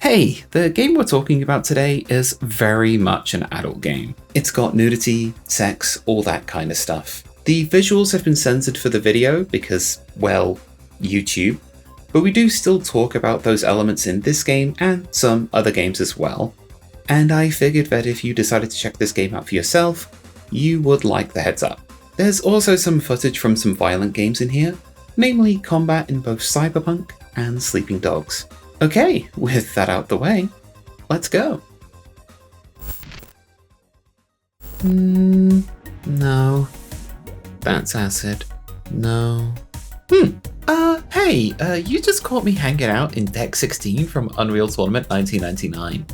Hey, the game we're talking about today is very much an adult game. It's got nudity, sex, all that kind of stuff. The visuals have been censored for the video because, well, YouTube, but we do still talk about those elements in this game and some other games as well. And I figured that if you decided to check this game out for yourself, you would like the heads up. There's also some footage from some violent games in here, namely combat in both Cyberpunk and Sleeping Dogs. Okay, with that out the way, let's go. No. That's acid. No. Hey, you just caught me hanging out in Deck 16 from Unreal Tournament 1999.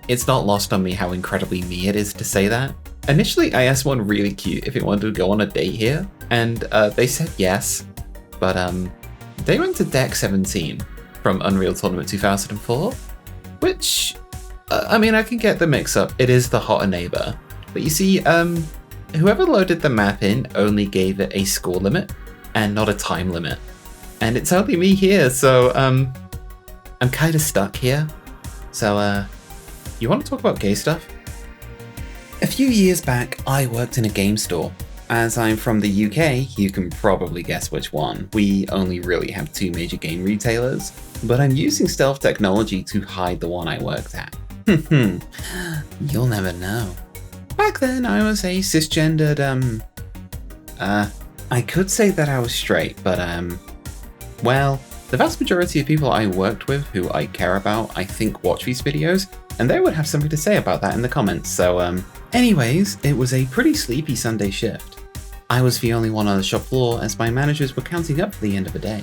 It's not lost on me how incredibly me it is to say that. Initially, I asked one really cute if it wanted to go on a date here, and they said yes, but they went to Deck 17 from Unreal Tournament 2004, which, I mean, I can get the mix up. It is the hotter neighbor. But you see, whoever loaded the map in only gave it a score limit and not a time limit. And it's only me here, so I'm kind of stuck here. So, you want to talk about gay stuff? A few years back, I worked in a game store. As I'm from the UK, you can probably guess which one. We only really have two major game retailers, but I'm using stealth technology to hide the one I worked at. You'll never know. Back then, I was a cisgendered, I could say that I was straight, but, well, the vast majority of people I worked with who I care about, I think, watch these videos, and they would have something to say about that in the comments, so, anyways, it was a pretty sleepy Sunday shift. I was the only one on the shop floor as my managers were counting up for the end of the day.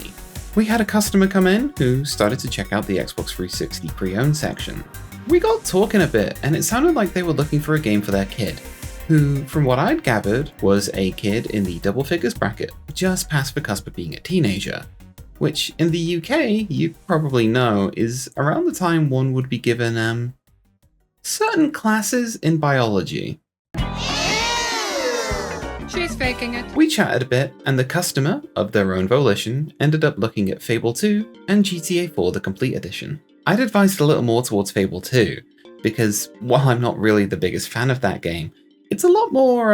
We had a customer come in who started to check out the Xbox 360 pre-owned section. We got talking a bit, and it sounded like they were looking for a game for their kid, who, from what I'd gathered, was a kid in the double figures bracket, just past the cusp of being a teenager, which in the UK, you probably know, is around the time one would be given, certain classes in biology. She's faking it. We chatted a bit, and the customer, of their own volition, ended up looking at Fable 2 and GTA 4 the Complete Edition. I'd advised a little more towards Fable 2, because while I'm not really the biggest fan of that game, it's a lot more,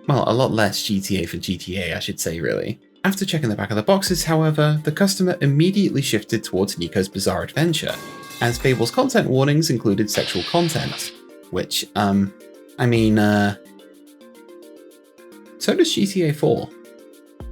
well, a lot less GTA for GTA, I should say, really. After checking the back of the boxes, however, the customer immediately shifted towards Nico's Bizarre Adventure, as Fable's content warnings included sexual content, which, so does GTA 4.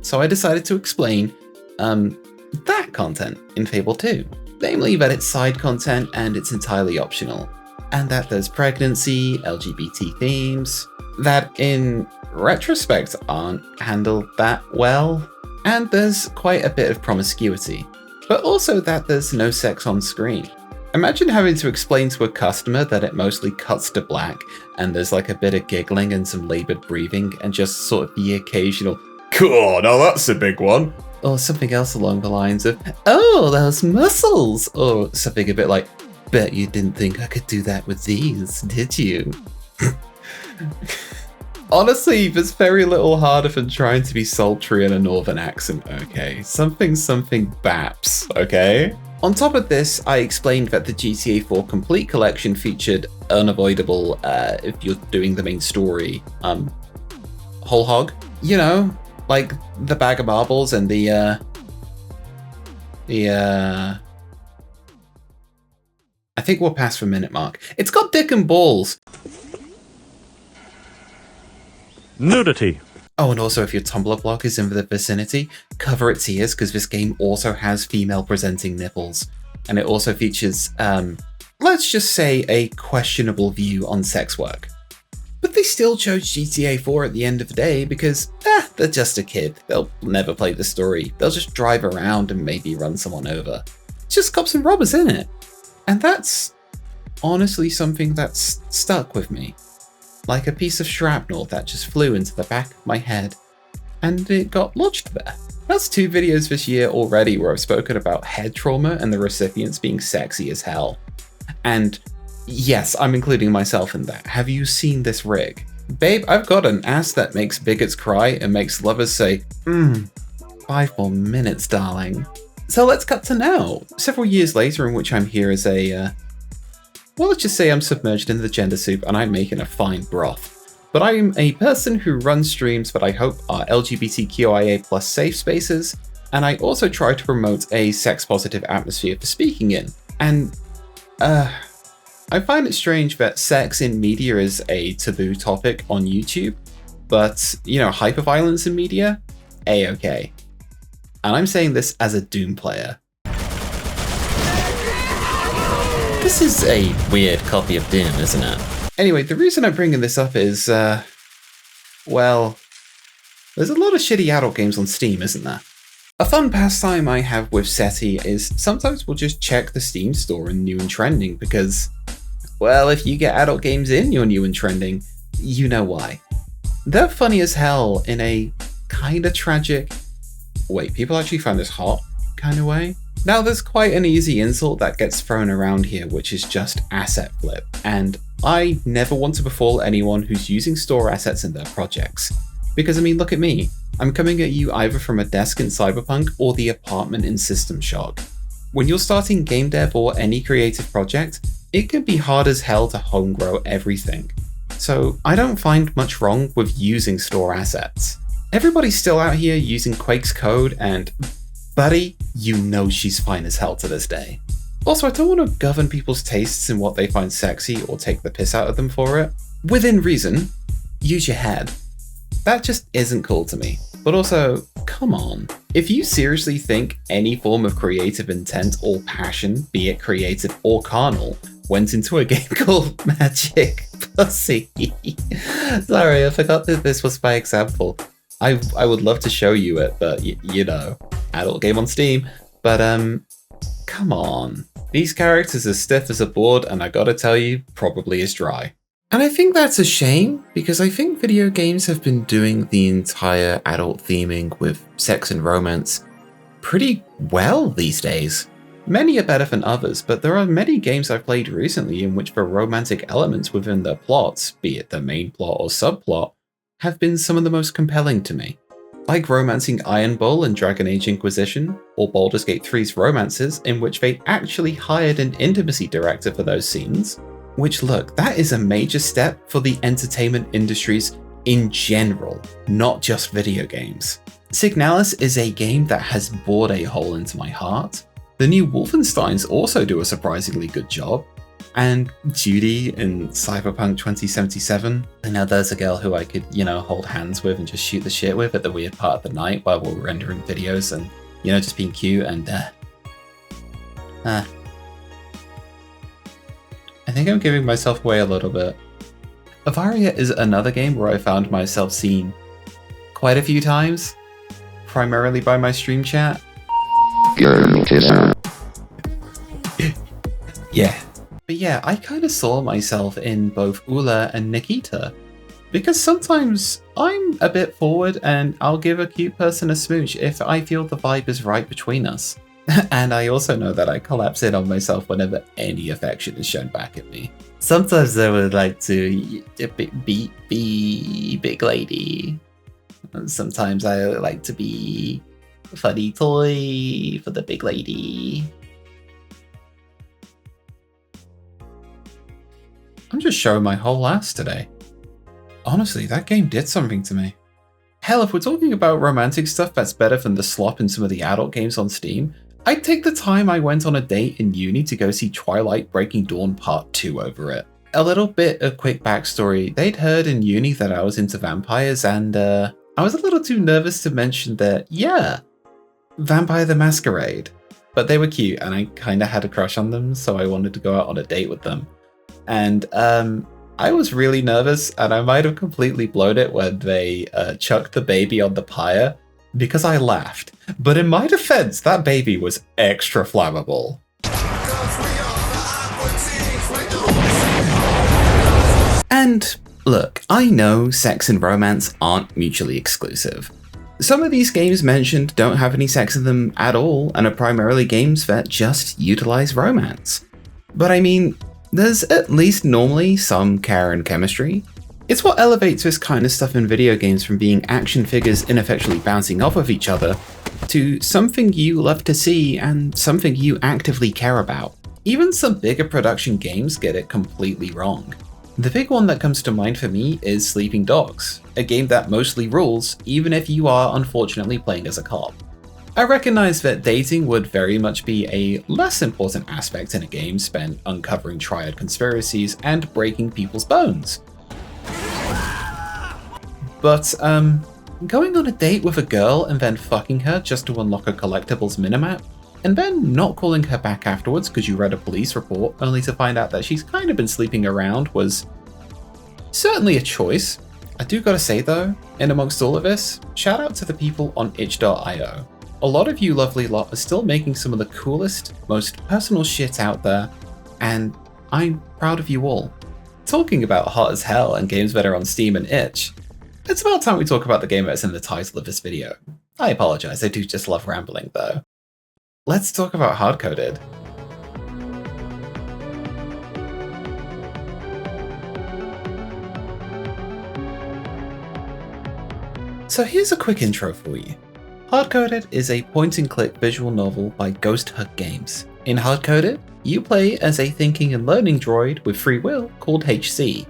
So I decided to explain, that content in Fable 2. Namely that it's side content and it's entirely optional. And that there's pregnancy, LGBT themes, that in retrospect aren't handled that well. And there's quite a bit of promiscuity. But also that there's no sex on screen. Imagine having to explain to a customer that it mostly cuts to black and there's like a bit of giggling and some laboured breathing and just sort of the occasional, "Cool, now that's a big one," or something else along the lines of, "Oh, those muscles," or something a bit like, "Bet you didn't think I could do that with these, did you?" Honestly, there's very little harder than trying to be sultry in a northern accent, okay? Something baps, okay? On top of this, I explained that the GTA 4 Complete Collection featured unavoidable, if you're doing the main story, whole hog. You know, like the bag of marbles and I think we're past the minute mark. It's got dick and balls. Nudity. Oh, and also if your Tumblr blog is in the vicinity, cover its ears because this game also has female presenting nipples. And it also features, let's just say, a questionable view on sex work. But they still chose GTA 4 at the end of the day because, they're just a kid. They'll never play the story. They'll just drive around and maybe run someone over. It's just cops and robbers, isn't it? And that's honestly something that's stuck with me. Like a piece of shrapnel that just flew into the back of my head, and it got lodged there. That's 2 videos this year already where I've spoken about head trauma and the recipients being sexy as hell. And yes, I'm including myself in that. Have you seen this rig? Babe, I've got an ass that makes bigots cry and makes lovers say, 5 more minutes, darling. So let's cut to now, several years later, in which I'm here as a well, let's just say I'm submerged in the gender soup and I'm making a fine broth. But I'm a person who runs streams that I hope are LGBTQIA+ safe spaces, and I also try to promote a sex-positive atmosphere for speaking in. And, I find it strange that sex in media is a taboo topic on YouTube, but, hyperviolence in media? A-okay. And I'm saying this as a Doom player. This is a weird copy of Doom, isn't it? Anyway, the reason I'm bringing this up is, well, there's a lot of shitty adult games on Steam, isn't there? A fun pastime I have with SETI is sometimes we'll just check the Steam store in new and trending because, well, if you get adult games in your new and trending, you know why. They're funny as hell in a kinda tragic, wait, people actually find this hot kind of way? Now there's quite an easy insult that gets thrown around here, which is just asset flip, and I never want to befall anyone who's using store assets in their projects. Because I mean, look at me. I'm coming at you either from a desk in Cyberpunk or the apartment in System Shock. When you're starting game dev or any creative project, it can be hard as hell to home grow everything. So I don't find much wrong with using store assets. Everybody's still out here using Quake's code and, buddy, you know she's fine as hell to this day. Also, I don't want to govern people's tastes in what they find sexy or take the piss out of them for it. Within reason, use your head. That just isn't cool to me. But also, come on. If you seriously think any form of creative intent or passion, be it creative or carnal, went into a game called Magic Pussy. Sorry, I forgot that this was my example. I would love to show you it, but adult game on Steam. But come on. These characters are stiff as a board, and I gotta tell you, probably is dry. And I think that's a shame, because I think video games have been doing the entire adult theming with sex and romance pretty well these days. Many are better than others, but there are many games I've played recently in which the romantic elements within their plots, be it the main plot or subplot, have been some of the most compelling to me. Like romancing Iron Bull and Dragon Age Inquisition, or Baldur's Gate 3's romances, in which they actually hired an intimacy director for those scenes. Which, look, that is a major step for the entertainment industries in general, not just video games. Signalis is a game that has bored a hole into my heart. The new Wolfensteins also do a surprisingly good job. And Judy in Cyberpunk 2077. I know there's a girl who I could, hold hands with and just shoot the shit with at the weird part of the night while we're rendering videos and, just being cute and, I think I'm giving myself away a little bit. Avaria is another game where I found myself seen quite a few times, primarily by my stream chat. Yeah. But yeah, I kind of saw myself in both Ula and Nikita, because sometimes I'm a bit forward and I'll give a cute person a smooch if I feel the vibe is right between us. And I also know that I collapse in on myself whenever any affection is shown back at me. Sometimes I would like to be big lady. Sometimes I like to be funny toy for the big lady. I'm just showing my whole ass today. Honestly, that game did something to me. Hell, if we're talking about romantic stuff that's better than the slop in some of the adult games on Steam, I'd take the time I went on a date in uni to go see Twilight Breaking Dawn Part 2 over it. A little bit of quick backstory, they'd heard in uni that I was into vampires and I was a little too nervous to mention that, yeah, Vampire the Masquerade. But they were cute and I kinda had a crush on them, so I wanted to go out on a date with them. And I was really nervous and I might have completely blown it when they chucked the baby on the pyre because I laughed. But in my defense, that baby was extra flammable. And look, I know sex and romance aren't mutually exclusive. Some of these games mentioned don't have any sex in them at all and are primarily games that just utilize romance. But I mean, there's at least normally some care and chemistry. It's what elevates this kind of stuff in video games from being action figures ineffectually bouncing off of each other to something you love to see and something you actively care about. Even some bigger production games get it completely wrong. The big one that comes to mind for me is Sleeping Dogs, a game that mostly rules, even if you are unfortunately playing as a cop. I recognize that dating would very much be a less important aspect in a game spent uncovering triad conspiracies and breaking people's bones. But, going on a date with a girl and then fucking her just to unlock a collectibles minimap, and then not calling her back afterwards because you read a police report only to find out that she's kind of been sleeping around was certainly a choice. I do gotta say though, in amongst all of this, shout out to the people on itch.io. A lot of you lovely lot are still making some of the coolest, most personal shit out there, and I'm proud of you all. Talking about hot as hell and games that are on Steam and itch, it's about time we talk about the game that's in the title of this video. I apologize, I do just love rambling though. Let's talk about Hardcoded. So here's a quick intro for you. Hardcoded is a point-and-click visual novel by Ghost Hut Games. In Hardcoded, you play as a thinking and learning droid with free will called HC,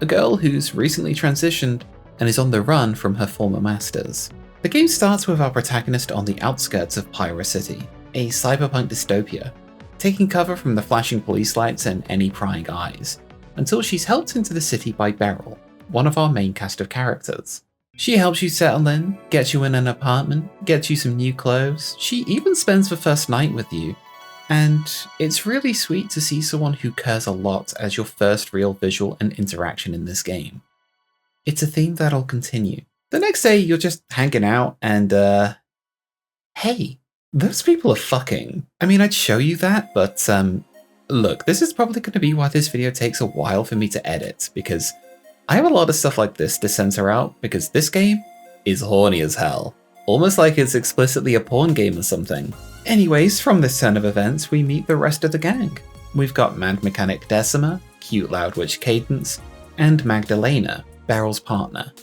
a girl who's recently transitioned and is on the run from her former masters. The game starts with our protagonist on the outskirts of Pyra City, a cyberpunk dystopia, taking cover from the flashing police lights and any prying eyes, until she's helped into the city by Beryl, one of our main cast of characters. She helps you settle in, gets you in an apartment, gets you some new clothes, she even spends the first night with you, and it's really sweet to see someone who cares a lot as your first real visual and interaction in this game. It's a theme that'll continue. The next day you're just hanging out and hey, those people are fucking. I mean, I'd show you that, but look, this is probably going to be why this video takes a while for me to edit, because I have a lot of stuff like this to censor out, because this game is horny as hell. Almost like it's explicitly a porn game or something. Anyways, from this turn of events, we meet the rest of the gang. We've got Mad Mechanic Decima, Cute Loud Witch Cadence, and Magdalena, Beryl's partner.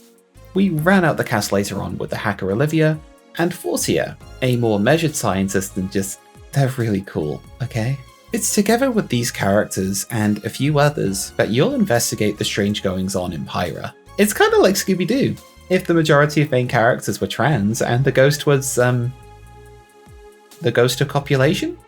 We ran out the cast later on with the hacker Olivia, and Forcia, a more measured scientist than just, they're really cool, okay? It's together with these characters and a few others that you'll investigate the strange goings on in Pyra. It's kind of like Scooby-Doo, if the majority of main characters were trans and the ghost was, the ghost of copulation?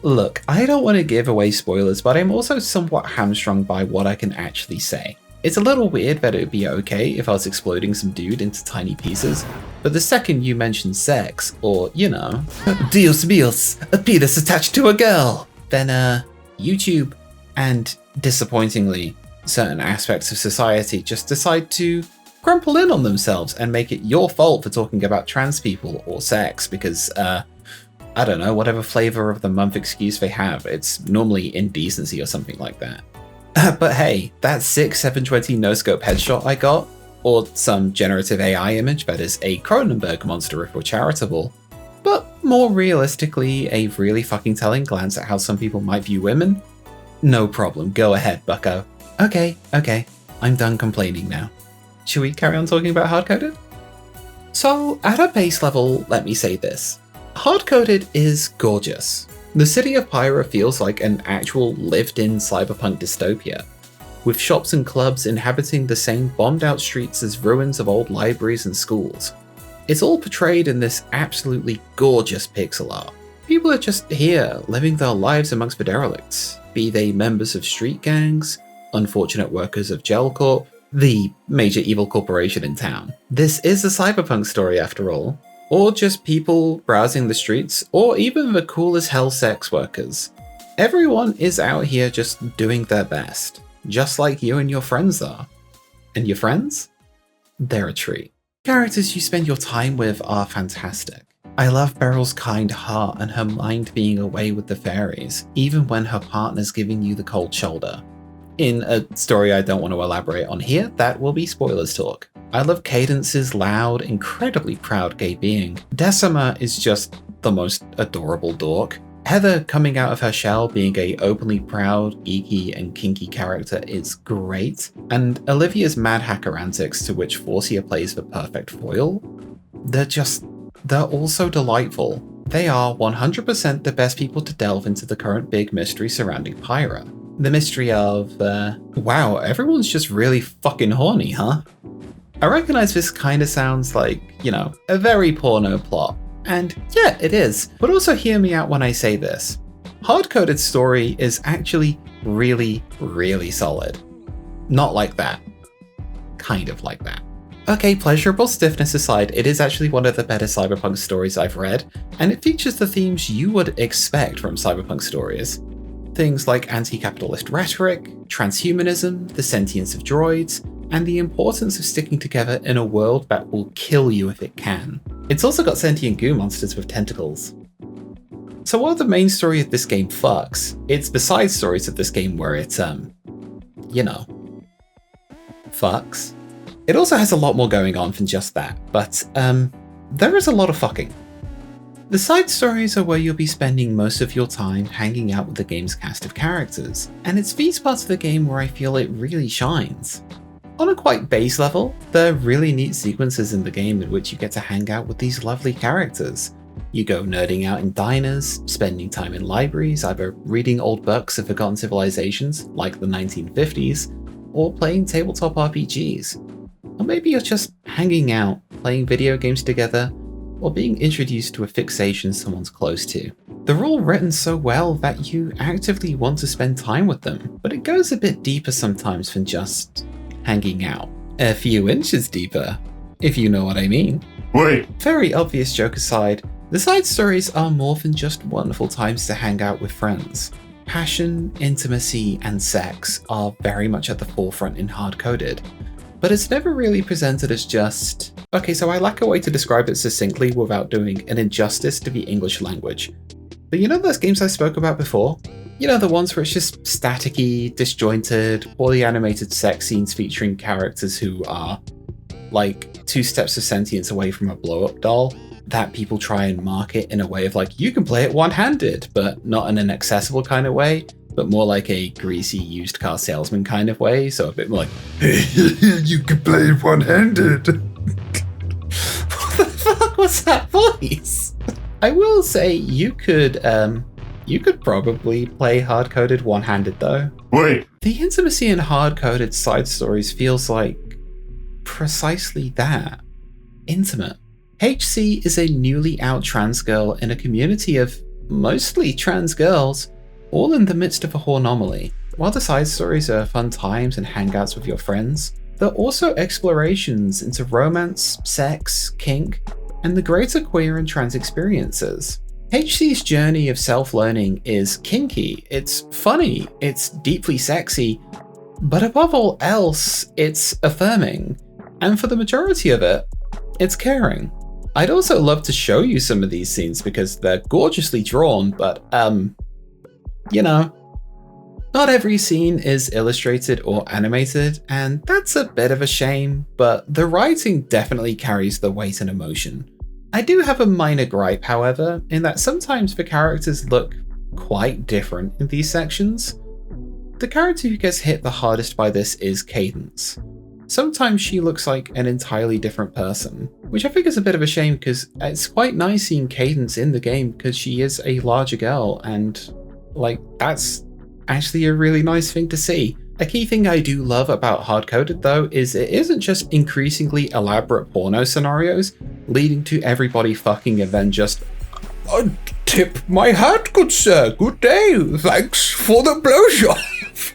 Look, I don't want to give away spoilers, but I'm also somewhat hamstrung by what I can actually say. It's a little weird that it would be okay if I was exploding some dude into tiny pieces, but the second you mention sex, or, you know, Dios míos, a penis attached to a girl, then YouTube and, disappointingly, certain aspects of society just decide to crumple in on themselves and make it your fault for talking about trans people or sex because, I don't know, whatever flavor of the month excuse they have, it's normally indecency or something like that. But hey, that sick 720 no-scope headshot I got, or some generative AI image that is a Cronenberg monster if we're charitable, but more realistically, a really fucking telling glance at how some people might view women? No problem, go ahead, bucko. Okay, I'm done complaining now. Should we carry on talking about Hardcoded? So, at a base level, let me say this. Hardcoded is gorgeous. The city of Pyra feels like an actual lived-in cyberpunk dystopia, with shops and clubs inhabiting the same bombed-out streets as ruins of old libraries and schools. It's all portrayed in this absolutely gorgeous pixel art. People are just here, living their lives amongst the derelicts, be they members of street gangs, unfortunate workers of Gel Corp, the major evil corporation in town. This is a cyberpunk story after all. Or just people browsing the streets, or even the cool as hell sex workers. Everyone is out here just doing their best, just like you and your friends are. And your friends? They're a treat. Characters you spend your time with are fantastic. I love Beryl's kind heart and her mind being away with the fairies, even when her partner's giving you the cold shoulder. In a story I don't want to elaborate on here, that will be spoilers talk. I love Cadence's loud, incredibly proud gay being. Decima is just the most adorable dork. Heather coming out of her shell being a openly proud, geeky, and kinky character is great. And Olivia's mad hacker antics to which Forcia plays the perfect foil, they're all so delightful. They are 100% the best people to delve into the current big mystery surrounding Pyra. The mystery of, wow, everyone's just really fucking horny, huh? I recognize this kinda sounds like, a very porno plot. And yeah, it is. But also hear me out when I say this. Hardcoded's story is actually really, really solid. Not like that. Kind of like that. Okay, pleasurable stiffness aside, it is actually one of the better cyberpunk stories I've read, and it features the themes you would expect from cyberpunk stories. Things like anti-capitalist rhetoric, transhumanism, the sentience of droids, and the importance of sticking together in a world that will kill you if it can. It's also got sentient goo monsters with tentacles. So while the main story of this game fucks, it's the side stories of this game where it, fucks. It also has a lot more going on than just that, but there is a lot of fucking. The side stories are where you'll be spending most of your time hanging out with the game's cast of characters, and it's these parts of the game where I feel it really shines. On a quite base level, there are really neat sequences in the game in which you get to hang out with these lovely characters. You go nerding out in diners, spending time in libraries, either reading old books of forgotten civilizations, like the 1950s, or playing tabletop RPGs. Or maybe you're just hanging out, playing video games together, or being introduced to a fixation someone's close to. They're all written so well that you actively want to spend time with them, but it goes a bit deeper sometimes than just hanging out. A few inches deeper, if you know what I mean. Wait. Very obvious joke aside, the side stories are more than just wonderful times to hang out with friends. Passion, intimacy, and sex are very much at the forefront in Hardcoded, but it's never really presented as just... Okay, so I lack a way to describe it succinctly without doing an injustice to the English language. But you know those games I spoke about before? You know, the ones where it's just staticky, disjointed, poorly animated sex scenes featuring characters who are, like, 2 steps of sentience away from a blow-up doll, that people try and market in a way of like, you can play it one-handed, but not in an accessible kind of way, but more like a greasy used car salesman kind of way, so a bit more like, hey, you can play it one-handed. What the fuck was that voice? I will say you could probably play Hardcoded one-handed though. Wait. The intimacy in Hardcoded side stories feels like precisely that. Intimate. HC is a newly out trans girl in a community of mostly trans girls, all in the midst of a hornomaly. While the side stories are fun times and hangouts with your friends, they're also explorations into romance, sex, kink, and the greater queer and trans experiences. HC's journey of self-learning is kinky, it's funny, it's deeply sexy, but above all else, it's affirming. And for the majority of it, it's caring. I'd also love to show you some of these scenes because they're gorgeously drawn, but not every scene is illustrated or animated, and that's a bit of a shame, but the writing definitely carries the weight and emotion. I do have a minor gripe, however, in that sometimes the characters look quite different in these sections. The character who gets hit the hardest by this is Cadence. Sometimes she looks like an entirely different person, which I think is a bit of a shame because it's quite nice seeing Cadence in the game because she is a larger girl and, like, that's actually a really nice thing to see. A key thing I do love about Hardcoded though is it isn't just increasingly elaborate porno scenarios leading to everybody fucking and then just tip my hat, good sir, good day, thanks for the blowjob.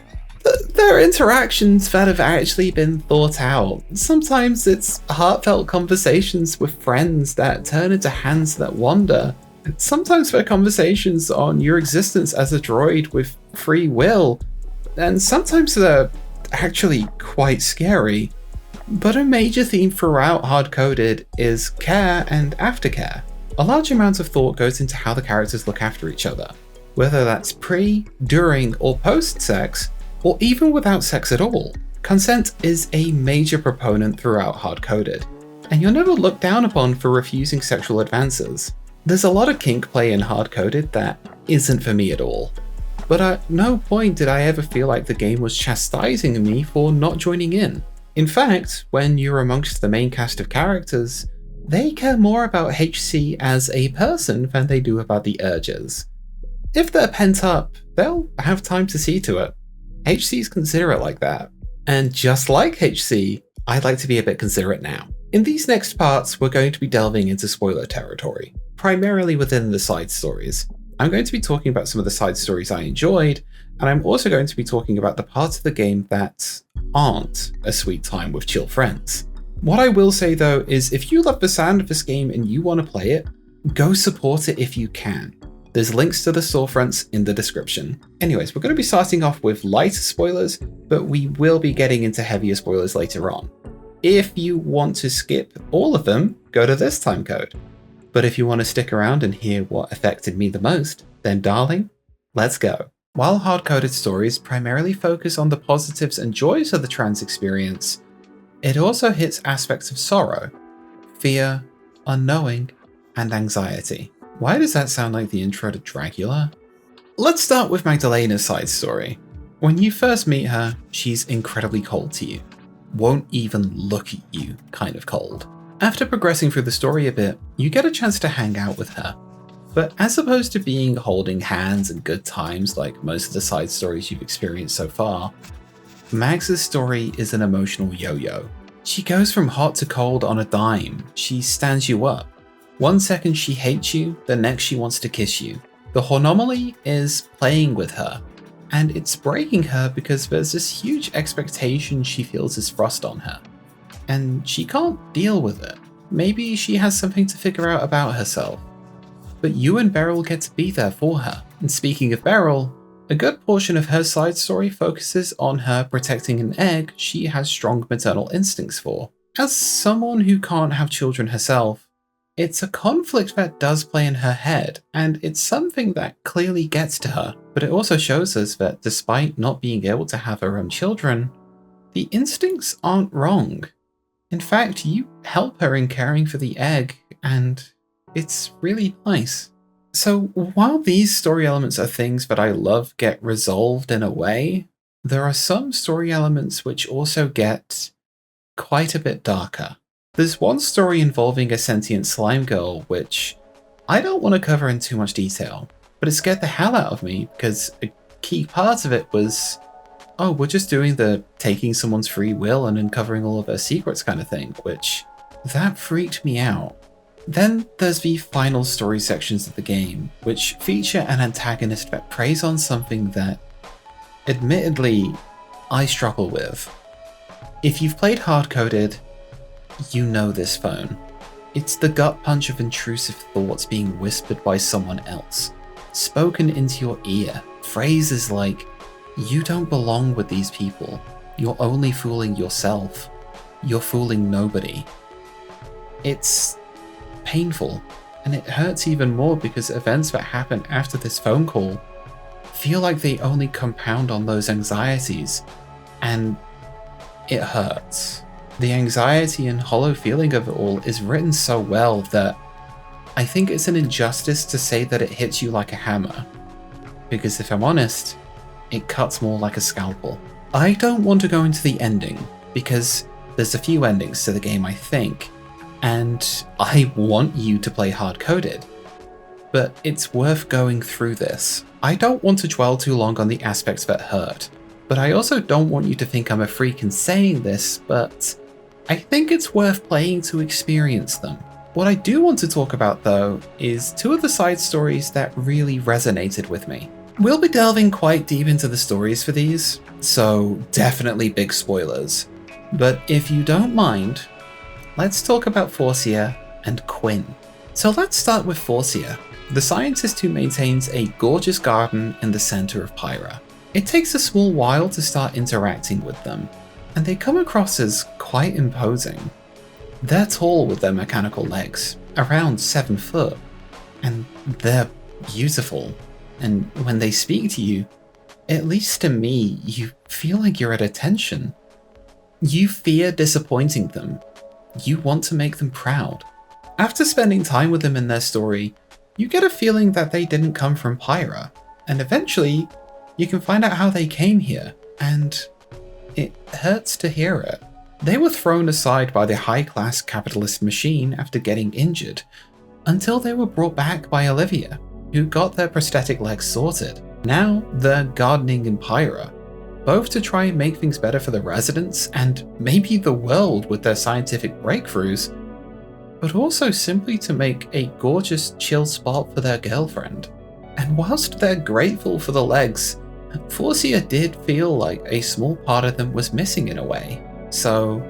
There are interactions that have actually been thought out. Sometimes it's heartfelt conversations with friends that turn into hands that wander. Sometimes they're conversations on your existence as a droid with free will. And sometimes they're actually quite scary. But a major theme throughout Hardcoded is care and aftercare. A large amount of thought goes into how the characters look after each other. Whether that's pre, during, or post-sex, or even without sex at all. Consent is a major proponent throughout Hardcoded, and you're never looked down upon for refusing sexual advances. There's a lot of kink play in Hardcoded that isn't for me at all, but at no point did I ever feel like the game was chastising me for not joining in. In fact, when you're amongst the main cast of characters, They care more about HC as a person than they do about the urges. If they're pent up, they'll have time to see to it. HC's considerate like that. And just like HC, I'd like to be a bit considerate now. In these next parts, we're going to be delving into spoiler territory, primarily within the side stories. I'm going to be talking about some of the side stories I enjoyed, and I'm also going to be talking about the parts of the game that aren't a sweet time with chill friends. What I will say though is if you love the sound of this game and you want to play it, go support it if you can. There's links to the storefronts in the description. Anyways, we're going to be starting off with lighter spoilers, but we will be getting into heavier spoilers later on. If you want to skip all of them, go to this timecode. But if you want to stick around and hear what affected me the most, then darling, let's go. While hard-coded stories primarily focus on the positives and joys of the trans experience, it also hits aspects of sorrow, fear, unknowing, and anxiety. Why does that sound like the intro to Dracula? Let's start with Magdalena's side story. When you first meet her, she's incredibly cold to you. Won't even look at you kind of cold. After progressing through the story a bit, you get a chance to hang out with her. But as opposed to being holding hands and good times like most of the side stories you've experienced so far, Mags's story is an emotional yo-yo. She goes from hot to cold on a dime. She stands you up. One second she hates you, the next she wants to kiss you. The Hornomaly is playing with her, and it's breaking her because there's this huge expectation she feels is thrust on her, and she can't deal with it. Maybe she has something to figure out about herself. But you and Beryl get to be there for her. And speaking of Beryl, a good portion of her side story focuses on her protecting an egg she has strong maternal instincts for. As someone who can't have children herself, it's a conflict that does play in her head, and it's something that clearly gets to her. But it also shows us that despite not being able to have her own children, the instincts aren't wrong. In fact, you help her in caring for the egg, and it's really nice. So while these story elements are things that I love get resolved in a way, there are some story elements which also get quite a bit darker. There's one story involving a sentient slime girl which I don't want to cover in too much detail, but it scared the hell out of me because a key part of it was, oh, we're just doing the taking someone's free will and uncovering all of their secrets kind of thing, which that freaked me out. Then there's the final story sections of the game, which feature an antagonist that preys on something that, admittedly, I struggle with. If you've played Hardcoded, you know this phone. It's the gut punch of intrusive thoughts being whispered by someone else, spoken into your ear. Phrases like, you don't belong with these people, you're only fooling yourself, you're fooling nobody. It's painful, and it hurts even more because events that happen after this phone call feel like they only compound on those anxieties, and it hurts. The anxiety and hollow feeling of it all is written so well that I think it's an injustice to say that it hits you like a hammer, because if I'm honest, it cuts more like a scalpel. I don't want to go into the ending, because there's a few endings to the game I think, and I want you to play Hardcoded, but it's worth going through this. I don't want to dwell too long on the aspects that hurt, but I also don't want you to think I'm a freak in saying this, but I think it's worth playing to experience them. What I do want to talk about though is two of the side stories that really resonated with me. We'll be delving quite deep into the stories for these, so definitely big spoilers. But if you don't mind, let's talk about Forcia and Quinn. So let's start with Forcia, the scientist who maintains a gorgeous garden in the center of Pyra. It takes a small while to start interacting with them, and they come across as quite imposing. They're tall with their mechanical legs, around 7 foot, and they're beautiful. And when they speak to you, at least to me, you feel like you're at attention. You fear disappointing them. You want to make them proud. After spending time with them in their story, you get a feeling that they didn't come from Pyra, and eventually, you can find out how they came here, and it hurts to hear it. They were thrown aside by the high-class capitalist machine after getting injured, until they were brought back by Olivia, who got their prosthetic legs sorted. Now they're gardening in Pyra, both to try and make things better for the residents and maybe the world with their scientific breakthroughs, but also simply to make a gorgeous chill spot for their girlfriend. And whilst they're grateful for the legs, Forcia did feel like a small part of them was missing in a way. So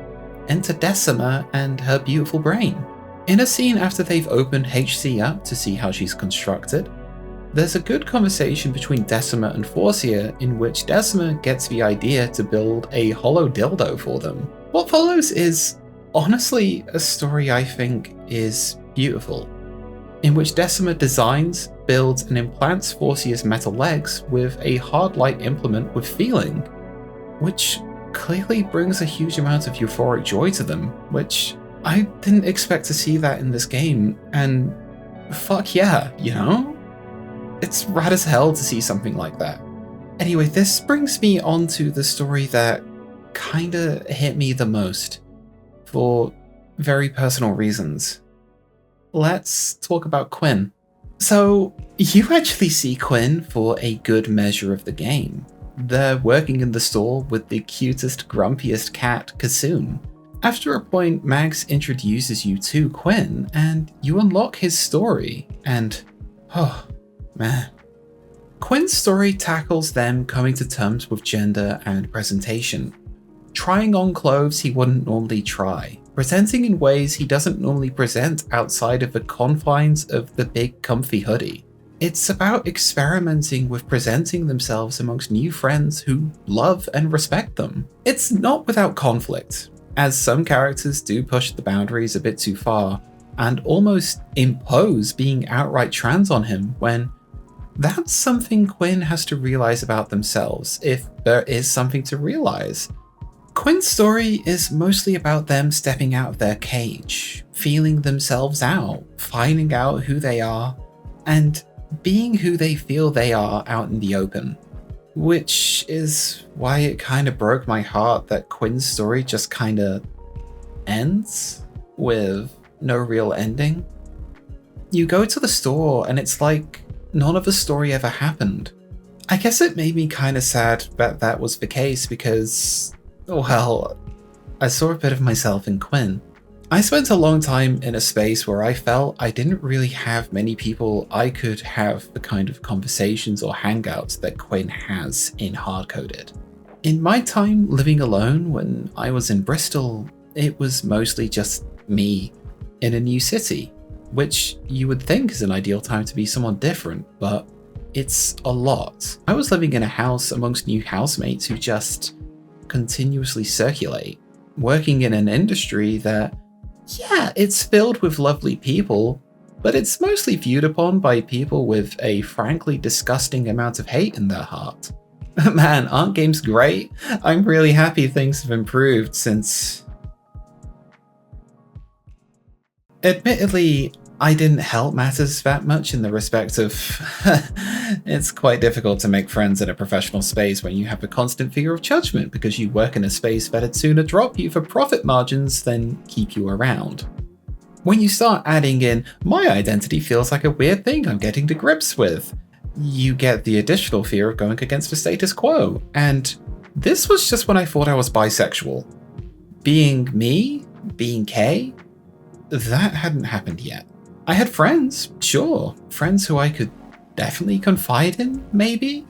enter Decima and her beautiful brain. In a scene after they've opened HC up to see how she's constructed, there's a good conversation between Decima and Forcia in which Decima gets the idea to build a hollow dildo for them. What follows is honestly a story I think is beautiful, in which Decima designs, builds and implants Forcia's metal legs with a hard light implement with feeling, which clearly brings a huge amount of euphoric joy to them, which I didn't expect to see that in this game, and fuck yeah, you know? It's rad as hell to see something like that. Anyway, this brings me on to the story that kinda hit me the most, for very personal reasons. Let's talk about Quinn. So, you actually see Quinn for a good measure of the game. They're working in the store with the cutest, grumpiest cat, Kassoon. After a point, Max introduces you to Quinn, and you unlock his story, and oh, man. Quinn's story tackles them coming to terms with gender and presentation, trying on clothes he wouldn't normally try, presenting in ways he doesn't normally present outside of the confines of the big comfy hoodie. It's about experimenting with presenting themselves amongst new friends who love and respect them. It's not without conflict, as some characters do push the boundaries a bit too far and almost impose being outright trans on him when that's something Quinn has to realize about themselves, if there is something to realize. Quinn's story is mostly about them stepping out of their cage, feeling themselves out, finding out who they are, and being who they feel they are out in the open. Which is why it kind of broke my heart that Quinn's story just kind of ends with no real ending. You go to the store and it's like none of the story ever happened. I guess it made me kind of sad that that was the case because, well, I saw a bit of myself in Quinn. I spent a long time in a space where I felt I didn't really have many people I could have the kind of conversations or hangouts that Quinn has in Hardcoded. In my time living alone when I was in Bristol, it was mostly just me in a new city, which you would think is an ideal time to be someone different, but it's a lot. I was living in a house amongst new housemates who just continuously circulate, working in an industry that, yeah, it's filled with lovely people, but it's mostly viewed upon by people with a frankly disgusting amount of hate in their heart. Man, aren't games great? I'm really happy things have improved since... Admittedly, I didn't help matters that much in the respect of it's quite difficult to make friends in a professional space when you have a constant fear of judgment because you work in a space that'd sooner drop you for profit margins than keep you around. When you start adding in, my identity feels like a weird thing I'm getting to grips with, you get the additional fear of going against the status quo. And this was just when I thought I was bisexual. Being me, being K, that hadn't happened yet. I had friends, sure, friends who I could definitely confide in, maybe,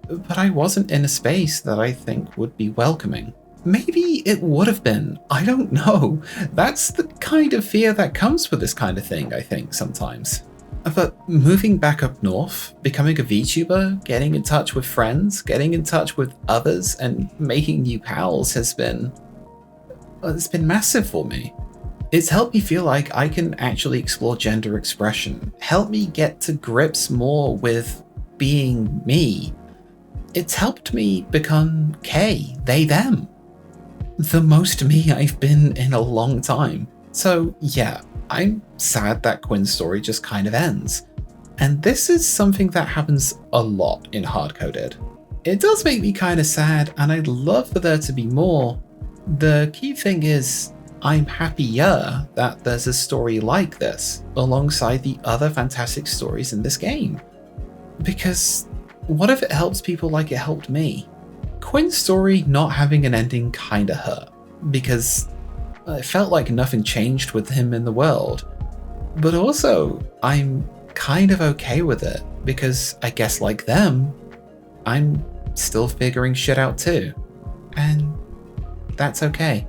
but I wasn't in a space that I think would be welcoming. Maybe it would have been, I don't know. That's the kind of fear that comes with this kind of thing, I think, sometimes. But moving back up north, becoming a VTuber, getting in touch with friends, getting in touch with others, and making new pals has been... it's been massive for me. It's helped me feel like I can actually explore gender expression, help me get to grips more with being me. It's helped me become K, they, them. The most me I've been in a long time. So yeah, I'm sad that Quinn's story just kind of ends. And this is something that happens a lot in Hardcoded. It does make me kind of sad and I'd love for there to be more, The key thing is, I'm happier that there's a story like this alongside the other fantastic stories in this game. Because what if it helps people like it helped me? Quinn's story not having an ending kinda hurt, because it felt like nothing changed with him in the world. But also, I'm kind of okay with it, because I guess like them, I'm still figuring shit out too. And that's okay.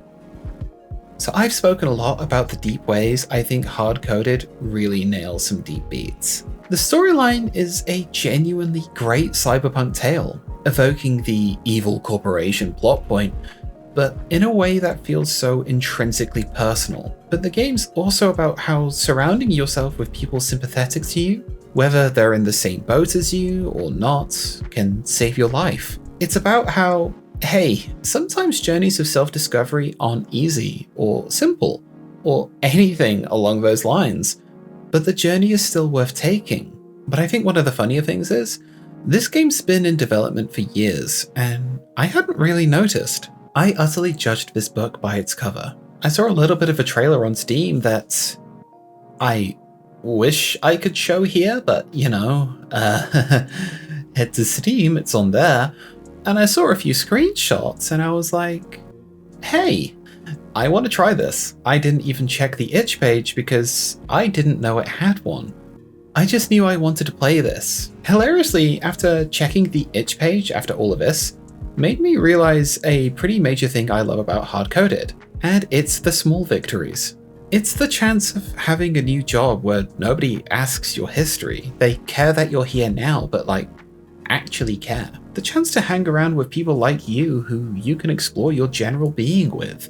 So I've spoken a lot about the deep ways I think Hardcoded really nails some deep beats. The storyline is a genuinely great cyberpunk tale, evoking the evil corporation plot point, but in a way that feels so intrinsically personal. But the game's also about how surrounding yourself with people sympathetic to you, whether they're in the same boat as you or not, can save your life. It's about how, hey, sometimes journeys of self-discovery aren't easy or simple, or anything along those lines, but the journey is still worth taking. But I think one of the funnier things is, this game's been in development for years, and I hadn't really noticed. I utterly judged this book by its cover. I saw a little bit of a trailer on Steam that I wish I could show here, but you know, head to Steam, it's on there. And I saw a few screenshots and I was like, hey, I want to try this. I didn't even check the itch page because I didn't know it had one. I just knew I wanted to play this. Hilariously, after checking the itch page after all of this, made me realize a pretty major thing I love about Hardcoded, and it's the small victories. It's the chance of having a new job where nobody asks your history. They care that you're here now, but like, actually care. The chance to hang around with people like you who you can explore your general being with.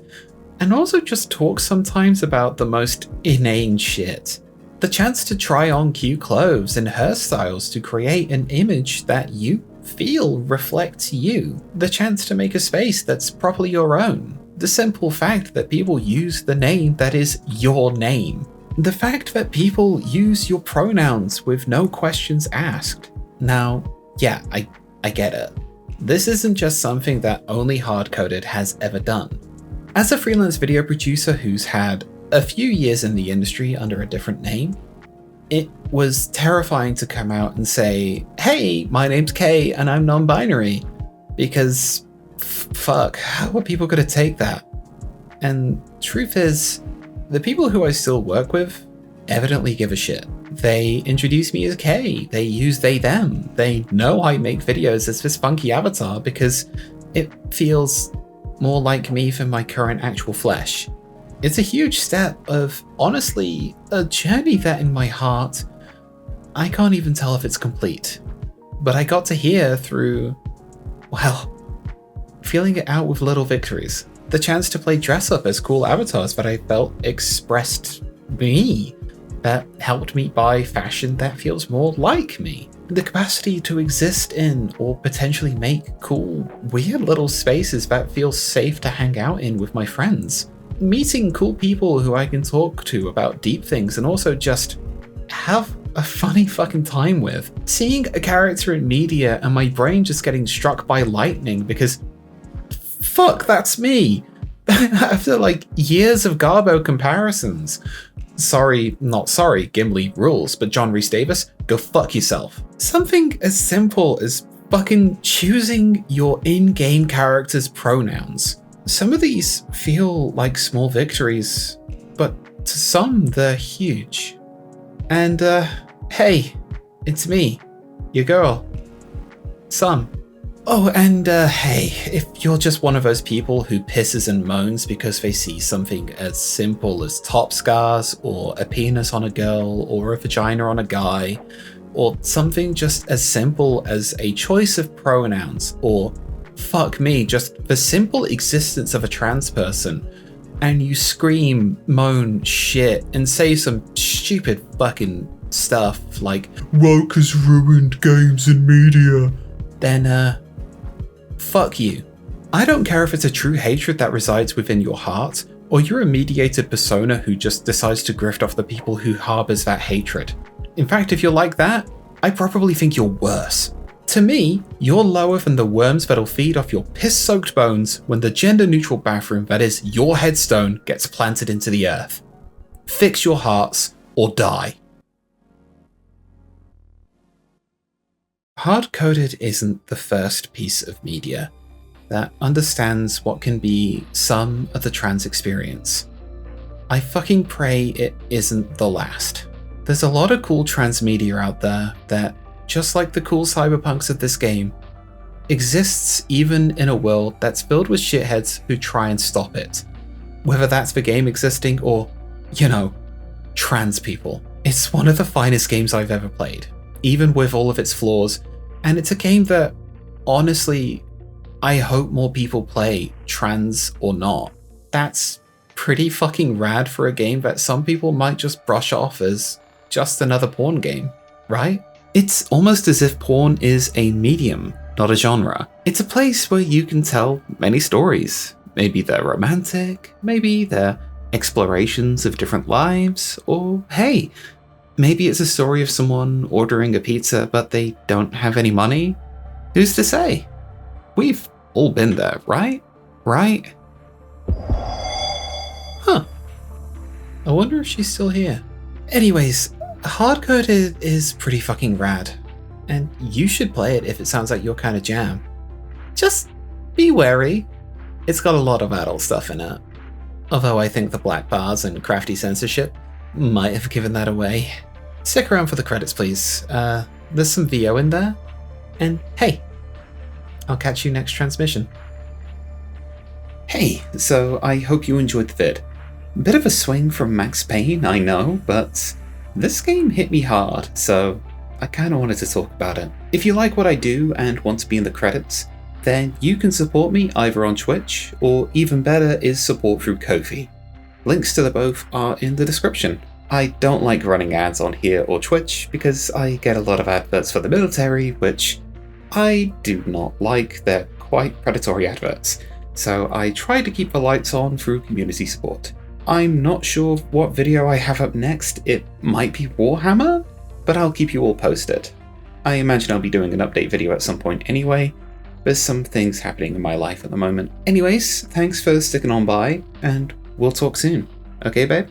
And also just talk sometimes about the most inane shit. The chance to try on cute clothes and hairstyles to create an image that you feel reflects you. The chance to make a space that's properly your own. The simple fact that people use the name that is your name. The fact that people use your pronouns with no questions asked. Now, yeah, I get it. This isn't just something that only Hardcoded has ever done. As a freelance video producer who's had a few years in the industry under a different name, it was terrifying to come out and say, hey, my name's Kay and I'm non-binary, because fuck, how are people gonna take that? And truth is, the people who I still work with evidently give a shit. They introduce me as Kay, they use they them, they know I make videos as this funky avatar because it feels more like me than my current actual flesh. It's a huge step of, honestly, a journey that in my heart, I can't even tell if it's complete. But I got to hear through, well, feeling it out with little victories. The chance to play dress up as cool avatars that I felt expressed me, that helped me buy fashion that feels more like me. The capacity to exist in or potentially make cool, weird little spaces that feel safe to hang out in with my friends. Meeting cool people who I can talk to about deep things and also just have a funny fucking time with. Seeing a character in media and my brain just getting struck by lightning because fuck, that's me. After like years of Garbo comparisons. Sorry, not sorry, Gimli rules, but John Rhys Davis, go fuck yourself. Something as simple as fucking choosing your in-game character's pronouns. Some of these feel like small victories, but to some they're huge. And hey, it's me, your girl, Some. Oh, and hey, if you're just one of those people who pisses and moans because they see something as simple as top scars, or a penis on a girl, or a vagina on a guy, or something just as simple as a choice of pronouns, or fuck me, just the simple existence of a trans person, and you scream, moan, shit, and say some stupid fucking stuff like, woke has ruined games and media, then fuck you. I don't care if it's a true hatred that resides within your heart, or you're a mediated persona who just decides to grift off the people who harbors that hatred. In fact, if you're like that, I probably think you're worse. To me, you're lower than the worms that'll feed off your piss-soaked bones when the gender-neutral bathroom that is your headstone gets planted into the earth. Fix your hearts or die. Hardcoded isn't the first piece of media that understands what can be some of the trans experience. I fucking pray it isn't the last. There's a lot of cool trans media out there that, just like the cool cyberpunks of this game, exists even in a world that's filled with shitheads who try and stop it. Whether that's the game existing or, trans people. It's one of the finest games I've ever played, even with all of its flaws, and it's a game that, honestly, I hope more people play, trans or not. That's pretty fucking rad for a game that some people might just brush off as just another porn game, right? It's almost as if porn is a medium, not a genre. It's a place where you can tell many stories. Maybe they're romantic, maybe they're explorations of different lives, or hey, maybe it's a story of someone ordering a pizza but they don't have any money. Who's to say? We've all been there, right? Right? Huh. I wonder if she's still here. Anyways, Hardcoded is pretty fucking rad, and you should play it if it sounds like your kind of jam. Just be wary. It's got a lot of adult stuff in it. Although I think the black bars and crafty censorship might have given that away. Stick around for the credits, please. There's some VO in there. And hey, I'll catch you next transmission. Hey, so I hope you enjoyed the vid. Bit of a swing from Max Payne, I know, but this game hit me hard, so I kinda wanted to talk about it. If you like what I do and want to be in the credits, then you can support me either on Twitch, or even better is support through Ko-fi. Links to the both are in the description. I don't like running ads on here or Twitch because I get a lot of adverts for the military, which I do not like. They're quite predatory adverts, so I try to keep the lights on through community support. I'm not sure what video I have up next. It might be Warhammer, but I'll keep you all posted. I imagine I'll be doing an update video at some point anyway. There's some things happening in my life at the moment. Anyways, thanks for sticking on by, and we'll talk soon. Okay, babe?